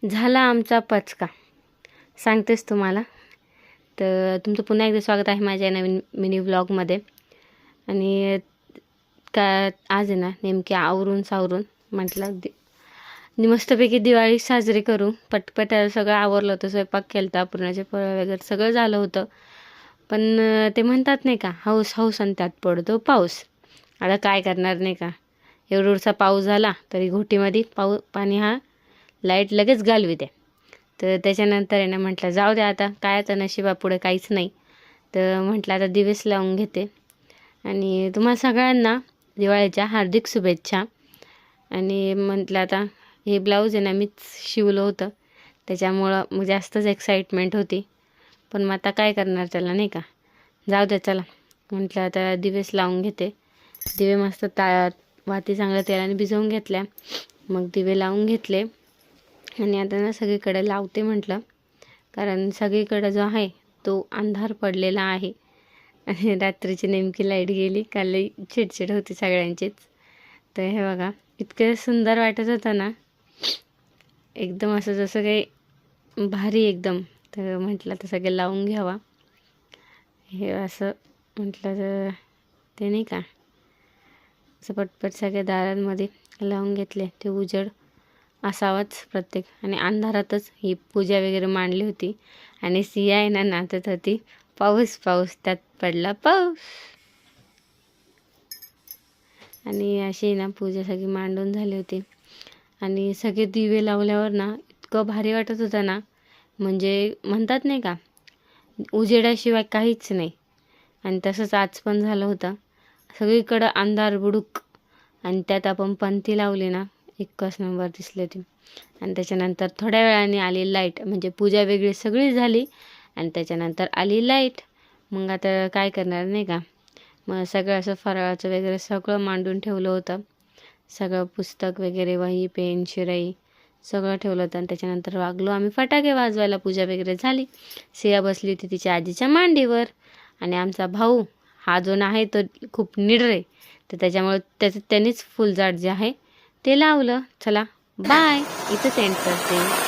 झाला आमचा पचका, सांगतेच तुम्हाला. तर तुमचं पुन्हा एकदा स्वागत आहे माझ्या नवीन मिनी व्लॉगमध्ये. आणि का आज आहे ना नेमकी आवरून सावरून म्हटलं मस्तपैकी दिवाळी साजरी करू. पटपट सगळं आवरलं होतं, स्वयंपाक केला होता, पुरणाचे फळं वगैरे सगळं झालं होतं. पण ते म्हणतात नाही का, हौस हौस आणि त्यात पडतो पाऊस. आता काय करणार नाही का, एवढा पाऊस झाला तरी घोटीमध्ये पाणी हा लाईट लगेच घालवी द्या. तर त्याच्यानंतर आहे ना म्हटलं जाऊ द्या, आता काय आता नशिबापुढे काहीच नाही. तर म्हटलं आता दिवेस लावून घेते. आणि तुम्हाला सगळ्यांना दिवाळीच्या हार्दिक शुभेच्छा. आणि म्हटलं आता हे ब्लाऊज आहे ना मीच शिवलं होतं, त्याच्यामुळं मग जास्तच एक्साइटमेंट होती. पण मग आता काय करणार त्याला नाही का, जाऊ द्या चला. म्हटलं आता दिवेस लावून घेते. दिवे मस्त वाती चांगल्या तेलाने भिजवून घेतल्या, मग दिवे लावून घेतले. आणि आता ना सगळीकडे लावते म्हटलं, कारण सगळीकडे जो आहे तो अंधार पडलेला आहे. आणि रात्रीची नेमकी लाईट गेली, काल चिडचिड होती सगळ्यांचीच. तर हे बघा इतकं सुंदर वाटत होतं ना, एकदम असं जसं काही भारी एकदम. तर म्हटलं तर सगळे लावून घ्यावा हे असं म्हटलं. तर ते नाही का असं पटपट सगळ्या दारांमध्ये लावून घेतले. ते उजेड असावाच प्रत्येक. आणि अंधारातच ही पूजा वगैरे मांडली होती. आणि सिया आहे ना नाचत होती, पाऊस पाऊस त्यात पडला पाऊस. आणि अशी ना पूजा सगळी मांडून झाली होती. आणि सगळे दिवे लावल्यावर ना इतकं भारी वाटत होतं ना, म्हणजे म्हणतात नाही का उजेडाशिवाय काहीच नाही. आणि तसंच आज पण झालं होतं, सगळीकडं अंधार बुडूक. आणि त्यात आपण पंथी लावली ना, एकच नंबर दिसली ती. आणि त्याच्यानंतर थोड्या वेळाने आली लाईट, म्हणजे पूजा वेगळी सगळी झाली आणि त्याच्यानंतर आली लाईट. मग आता काय करणार नाही का, मग सगळं असं फराळाचं वगैरे सगळं मांडून ठेवलं होतं. सगळं पुस्तक वगैरे, वही पेन शिराई सगळं ठेवलं होतं. आणि त्याच्यानंतर लागलो आम्ही फटाके वाजवायला. पूजा वगैरे झाली, सिया बसली होती तिच्या आजीच्या मांडीवर. आणि आमचा भाऊ हा जो आहे तो खूप निडर आहे, तर त्याच्यामुळे त्यांनीच फुलझाड जे आहे ते लावलं. चला बाय, इथंच एंड करते.